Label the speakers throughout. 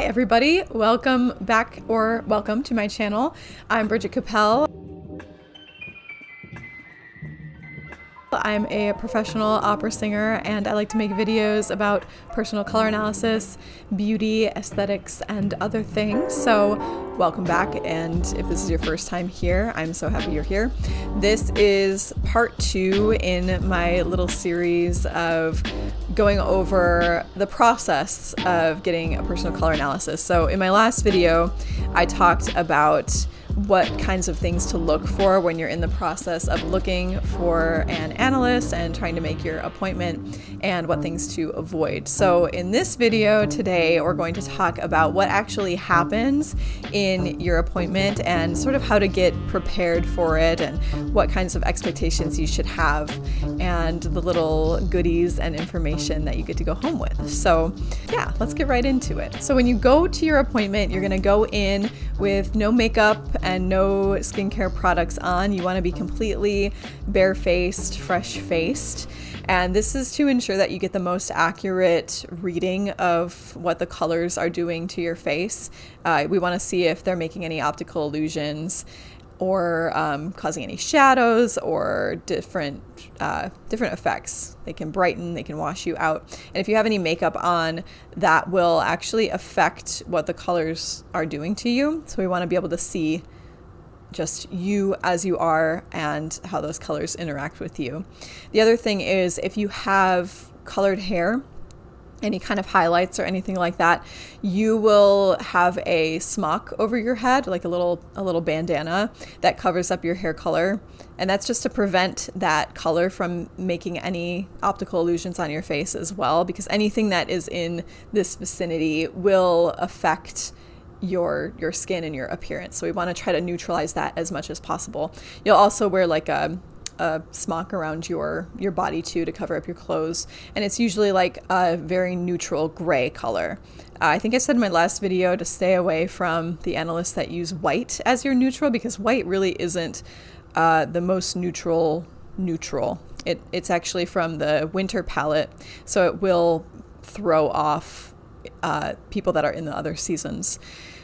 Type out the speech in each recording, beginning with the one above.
Speaker 1: everybody, welcome back or welcome to my channel. I'm Tristan Cappel. I'm a professional opera singer and I like to make videos about personal color analysis, beauty, aesthetics, and other things. So welcome back, and if this is your first time here, I'm so happy you're here. This is part 2 in my little series of going over the process of getting a personal color analysis. So in my last video, I talked about what kinds of things to look for when you're in the process of looking for an analyst and trying to make your appointment, and what things to avoid. So in this video today, we're going to talk about what actually happens in your appointment and sort of how to get prepared for it and what kinds of expectations you should have and the little goodies and information that you get to go home with. So yeah, let's get right into it. So when you go to your appointment, you're going to go in with no makeup and no skincare products on. You want to be completely barefaced, fresh-faced. And this is to ensure that you get the most accurate reading of what the colors are doing to your face. We want to see if they're making any optical illusions or causing any shadows or different effects. They can brighten, they can wash you out. And if you have any makeup on, that will actually affect what the colors are doing to you. So we want to be able to see just you as you are and how those colors interact with you. The other thing is, if you have colored hair, any kind of highlights or anything like that, you will have a smock over your head, like a little bandana that covers up your hair color. And that's just to prevent that color from making any optical illusions on your face as well, because anything that is in this vicinity will affect your skin and your appearance. So we want to try to neutralize that as much as possible. You'll also wear like a smock around your body too, to cover up your clothes, and it's usually like a very neutral gray color. I think I said in my last video to stay away from the analysts that use white as your neutral, because white really isn't the most neutral. It's actually from the winter palette, so it will throw off people that are in the other seasons.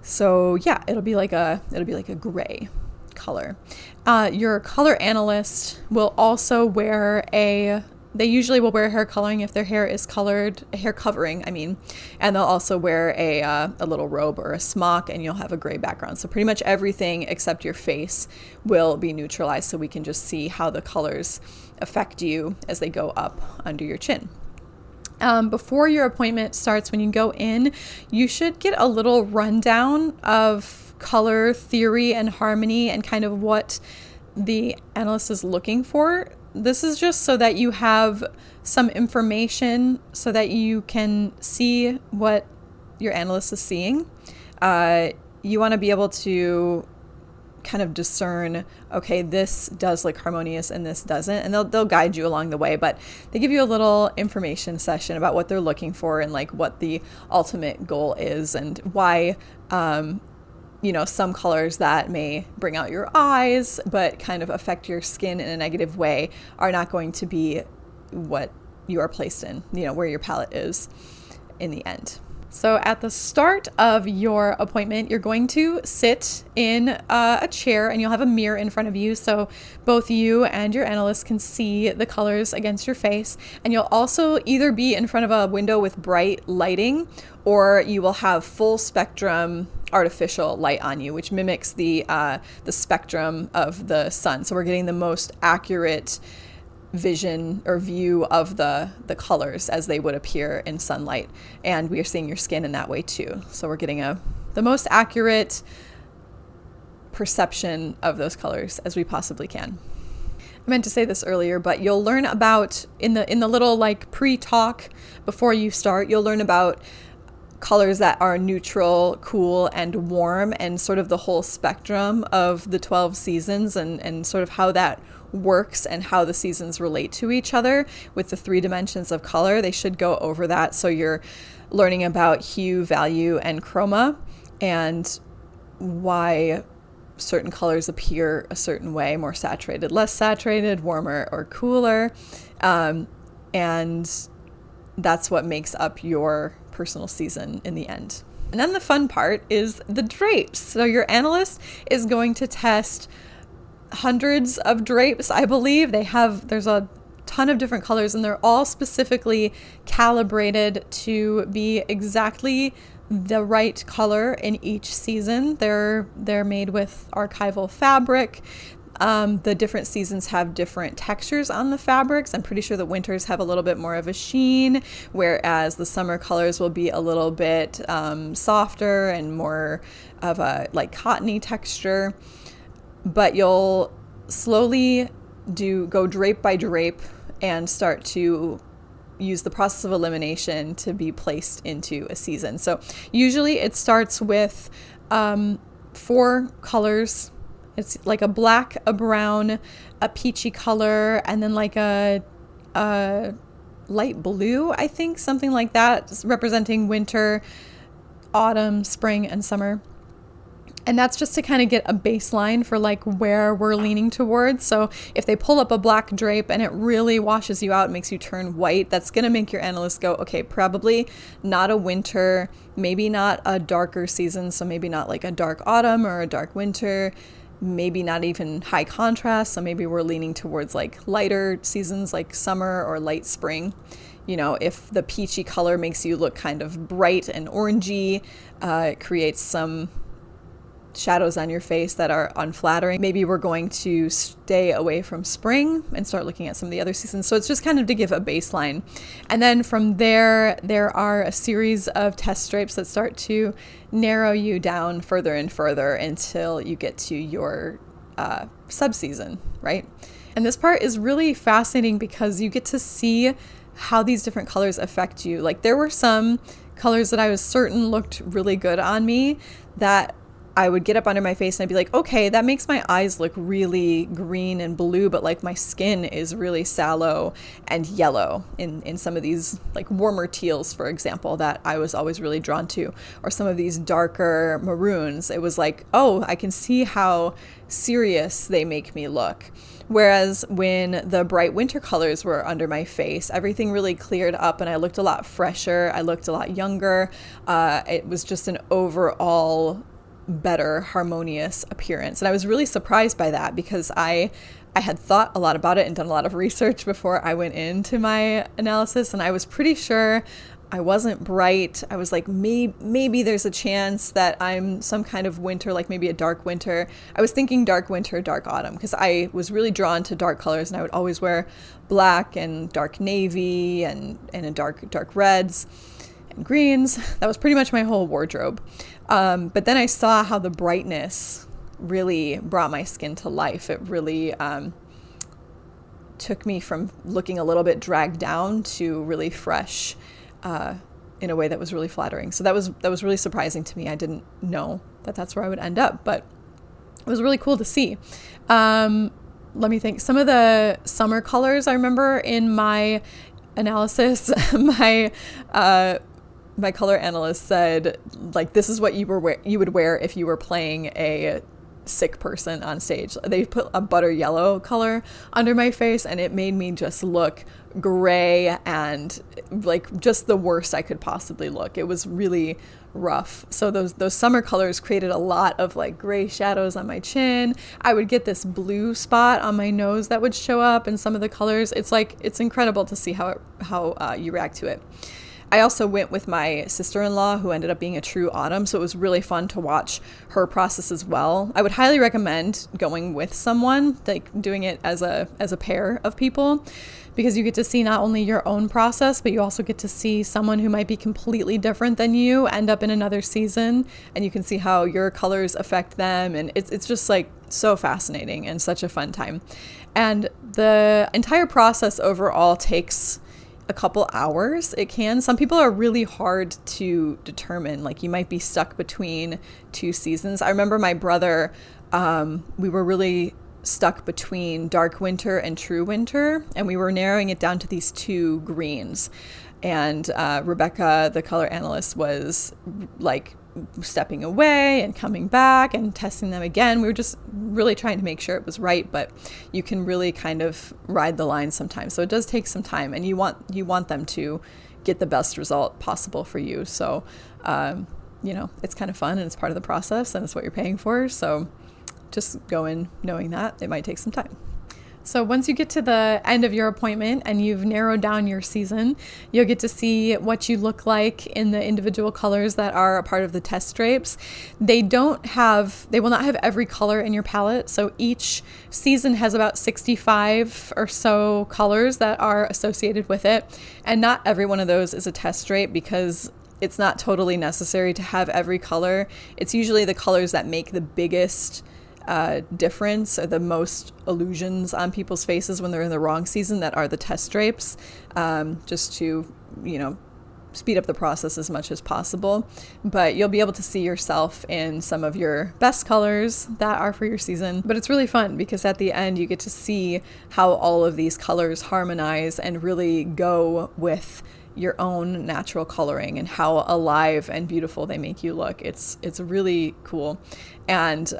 Speaker 1: So yeah, it'll be like a gray color. Your color analyst will also wear they usually will wear hair coloring if their hair is colored, hair covering, and they'll also wear a little robe or a smock, and you'll have a gray background. So pretty much everything except your face will be neutralized, so we can just see how the colors affect you as they go up under your chin. Before your appointment starts, when you go in, you should get a little rundown of color theory and harmony and kind of what the analyst is looking for. This is just so that you have some information so that you can see what your analyst is seeing. You want to be able to kind of discern, okay, this does look harmonious and this doesn't, and they'll guide you along the way, but they give you a little information session about what they're looking for and like what the ultimate goal is, and why some colors that may bring out your eyes but kind of affect your skin in a negative way are not going to be what you are placed in, where your palette is in the end. So at the start of your appointment, you're going to sit in a chair, and you'll have a mirror in front of you, so both you and your analyst can see the colors against your face. And you'll also either be in front of a window with bright lighting, or you will have full spectrum artificial light on you, which mimics the spectrum of the sun. So we're getting the most accurate vision or view of the colors as they would appear in sunlight, and we are seeing your skin in that way too. So we're getting the most accurate perception of those colors as we possibly can. I meant to say this earlier, but you'll learn about in the little like pre-talk before you start, you'll learn about colors that are neutral, cool, and warm, and sort of the whole spectrum of the 12 seasons and sort of how that works and how the seasons relate to each other with the 3 dimensions of color. They should go over that. So you're learning about hue, value, and chroma, and why certain colors appear a certain way, more saturated, less saturated, warmer or cooler. And that's what makes up your personal season in the end. And then the fun part is the drapes. So your analyst is going to test hundreds of drapes, I believe. There's a ton of different colors, and they're all specifically calibrated to be exactly the right color in each season. They're made with archival fabric. The different seasons have different textures on the fabrics. I'm pretty sure the winters have a little bit more of a sheen, whereas the summer colors will be a little bit softer and more of a like cottony texture. But you'll slowly go drape by drape and start to use the process of elimination to be placed into a season. So usually it starts with 4 colors. It's like a black, a brown, a peachy color, and then like a light blue, I think, something like that, representing winter, autumn, spring, and summer. And that's just to kind of get a baseline for like where we're leaning towards. So if they pull up a black drape and it really washes you out, makes you turn white, that's going to make your analyst go, okay, probably not a winter, maybe not a darker season. So maybe not like a dark autumn or a dark winter, maybe not even high contrast. So maybe we're leaning towards like lighter seasons like summer or late spring. You know, if the peachy color makes you look kind of bright and orangey, it creates some shadows on your face that are unflattering. Maybe we're going to stay away from spring and start looking at some of the other seasons. So it's just kind of to give a baseline. And then from there are a series of test drapes that start to narrow you down further and further until you get to your subseason, right? And this part is really fascinating because you get to see how these different colors affect you. Like there were some colors that I was certain looked really good on me that I would get up under my face and I'd be like, okay, that makes my eyes look really green and blue, but like my skin is really sallow and yellow in some of these like warmer teals, for example, that I was always really drawn to, or some of these darker maroons. It was like, oh, I can see how serious they make me look. Whereas when the bright winter colors were under my face, everything really cleared up and I looked a lot fresher. I looked a lot younger. It was just an overall better, harmonious appearance. And I was really surprised by that because I had thought a lot about it and done a lot of research before I went into my analysis, and I was pretty sure I wasn't bright. I was like, maybe there's a chance that I'm some kind of winter, like maybe a dark winter. I was thinking dark winter, dark autumn, because I was really drawn to dark colors, and I would always wear black and dark navy and a dark reds and greens. That was pretty much my whole wardrobe. But then I saw how the brightness really brought my skin to life. It really took me from looking a little bit dragged down to really fresh in a way that was really flattering. So that was really surprising to me. I didn't know that that's where I would end up, but it was really cool to see. Let me think. Some of the summer colors I remember in my analysis, my color analyst said, like, this is what you would wear if you were playing a sick person on stage. They put a butter yellow color under my face, and it made me just look gray and like just the worst I could possibly look. It was really rough. So those summer colors created a lot of like gray shadows on my chin. I would get this blue spot on my nose that would show up in some of the colors. It's incredible to see how you react to it. I also went with my sister-in-law, who ended up being a true autumn, so it was really fun to watch her process as well. I would highly recommend going with someone, like doing it as a pair of people, because you get to see not only your own process, but you also get to see someone who might be completely different than you end up in another season, and you can see how your colors affect them, and it's just like so fascinating and such a fun time. And the entire process overall takes a couple hours. It can. Some people are really hard to determine. Like you might be stuck between two seasons. I remember my brother, we were really stuck between dark winter and true winter, and we were narrowing it down to these two greens. And Rebecca, the color analyst, was like stepping away and coming back and testing them again. We were just really trying to make sure it was right, but you can really kind of ride the line sometimes. So it does take some time, and you want them to get the best result possible for you. So you know, it's kind of fun and it's part of the process and it's what you're paying for. So just go in knowing that it might take some time. So once you get to the end of your appointment and you've narrowed down your season, you'll get to see what you look like in the individual colors that are a part of the test drapes. They will not have every color in your palette. So each season has about 65 or so colors that are associated with it. And not every one of those is a test drape because it's not totally necessary to have every color. It's usually the colors that make the biggest difference or the most illusions on people's faces when they're in the wrong season that are the test drapes, just to, you know, speed up the process as much as possible. But you'll be able to see yourself in some of your best colors that are for your season. But it's really fun because at the end you get to see how all of these colors harmonize and really go with your own natural coloring and how alive and beautiful they make you look. It's really cool. And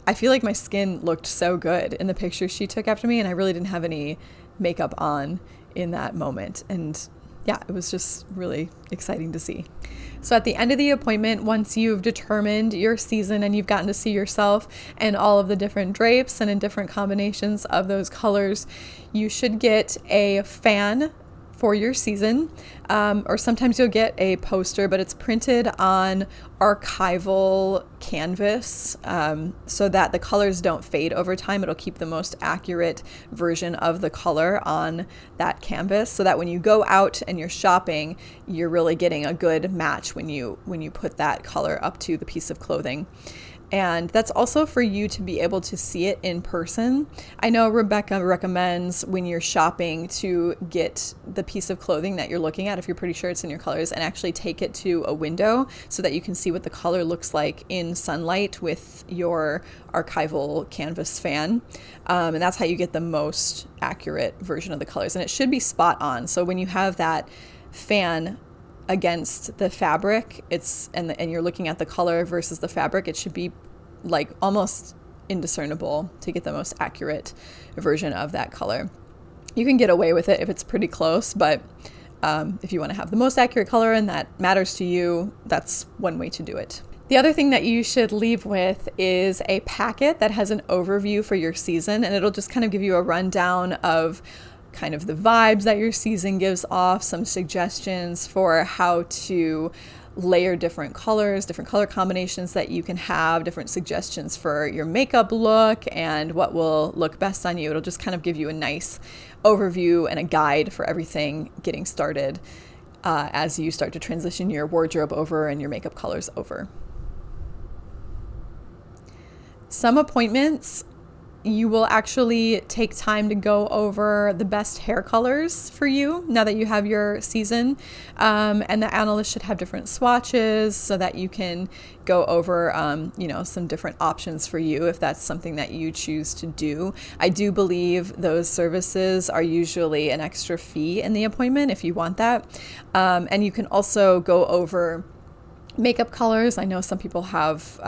Speaker 1: I feel like my skin looked so good in the pictures she took after me, and I really didn't have any makeup on in that moment. And yeah, it was just really exciting to see. So at the end of the appointment, once you've determined your season and you've gotten to see yourself and all of the different drapes and in different combinations of those colors, you should get a fan for your season, or sometimes you'll get a poster, but it's printed on archival canvas, so that the colors don't fade over time. It'll keep the most accurate version of the color on that canvas, so that when you go out and you're shopping, you're really getting a good match when you put that color up to the piece of clothing. And that's also for you to be able to see it in person. I know Rebecca recommends when you're shopping to get the piece of clothing that you're looking at, if you're pretty sure it's in your colors, and actually take it to a window so that you can see what the color looks like in sunlight with your archival canvas fan. And that's how you get the most accurate version of the colors. And it should be spot on. So when you have that fan against the fabric, and you're looking at the color versus the fabric, it should be like almost indiscernible to get the most accurate version of that color. You can get away with it if it's pretty close, but if you want to have the most accurate color and that matters to you, that's one way to do it. The other thing that you should leave with is a packet that has an overview for your season, and it'll just kind of give you a rundown of kind of the vibes that your season gives off, some suggestions for how to layer different colors, different color combinations that you can have, different suggestions for your makeup look and what will look best on you. It'll just kind of give you a nice overview and a guide for everything getting started as you start to transition your wardrobe over and your makeup colors over. Some appointments you will actually take time to go over the best hair colors for you now that you have your season. And the analyst should have different swatches so that you can go over, some different options for you if that's something that you choose to do. I do believe those services are usually an extra fee in the appointment if you want that. And you can also go over makeup colors. I know some people have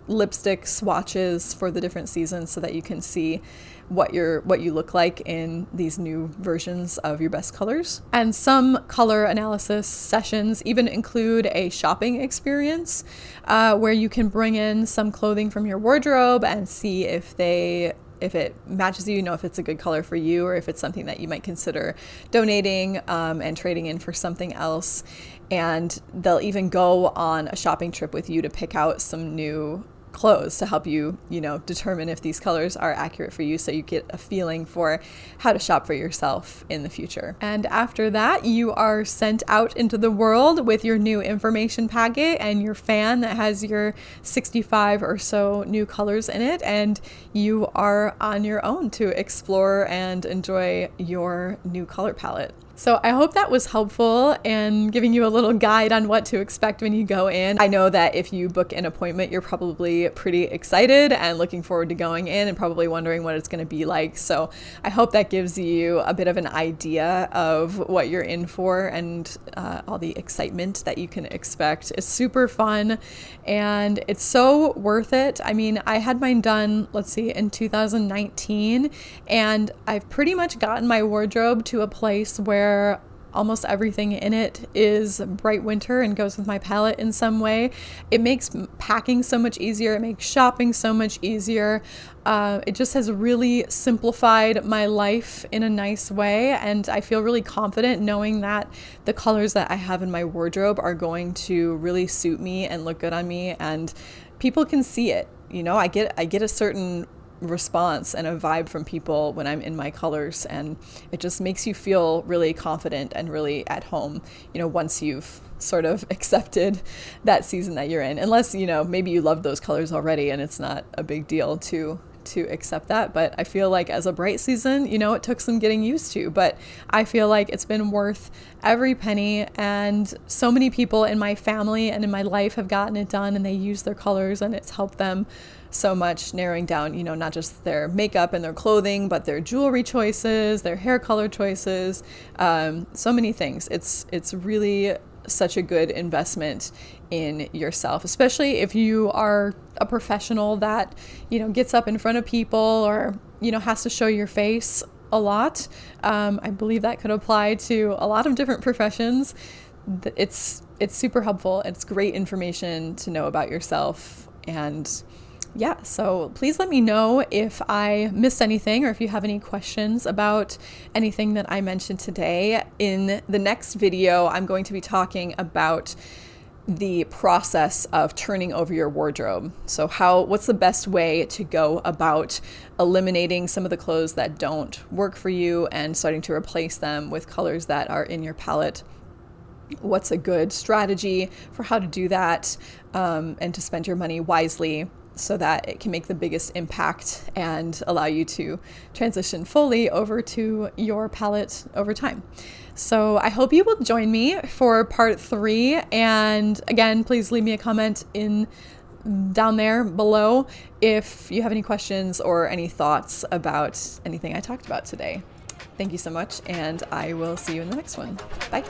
Speaker 1: lipstick swatches for the different seasons so that you can see what you look like in these new versions of your best colors. And some color analysis sessions even include a shopping experience where you can bring in some clothing from your wardrobe and see if it matches you, if it's a good color for you, or if it's something that you might consider donating and trading in for something else. And they'll even go on a shopping trip with you to pick out some new clothes to help you, determine if these colors are accurate for you, so you get a feeling for how to shop for yourself in the future. And after that, you are sent out into the world with your new information packet and your fan that has your 65 or so new colors in it, and you are on your own to explore and enjoy your new color palette. So I hope that was helpful and giving you a little guide on what to expect when you go in. I know that if you book an appointment, you're probably pretty excited and looking forward to going in and probably wondering what it's going to be like. So I hope that gives you a bit of an idea of what you're in for and all the excitement that you can expect. It's super fun and it's so worth it. I mean, I had mine done, in 2019, and I've pretty much gotten my wardrobe to a place where almost everything in it is bright winter and goes with my palette in some way. It makes packing so much easier. It makes shopping so much easier. It just has really simplified my life in a nice way, and I feel really confident knowing that the colors that I have in my wardrobe are going to really suit me and look good on me, and people can see it. You know, I get a certain response and a vibe from people when I'm in my colors, and it just makes you feel really confident and really at home, you know, once you've sort of accepted that season that you're in. Unless, you know, maybe you love those colors already and it's not a big deal to accept that. But I feel like as a bright season, you know, it took some getting used to, but I feel like it's been worth every penny, and so many people in my family and in my life have gotten it done, and they use their colors, and it's helped them so much, narrowing down, you know, not just their makeup and their clothing, but their jewelry choices, their hair color choices, so many things. It's really such a good investment in yourself, especially if you are a professional that, you know, gets up in front of people or, you know, has to show your face a lot. I believe that could apply to a lot of different professions. It's super helpful. It's great information to know about yourself. And yeah, so please let me know if I missed anything or if you have any questions about anything that I mentioned today. In the next video, I'm going to be talking about the process of turning over your wardrobe. So what's the best way to go about eliminating some of the clothes that don't work for you and starting to replace them with colors that are in your palette? What's a good strategy for how to do that, and to spend your money wisely so that it can make the biggest impact and allow you to transition fully over to your palette over time. So I hope you will join me for part 3. And again, please leave me a comment down there below if you have any questions or any thoughts about anything I talked about today. Thank you so much, and I will see you in the next one. Bye.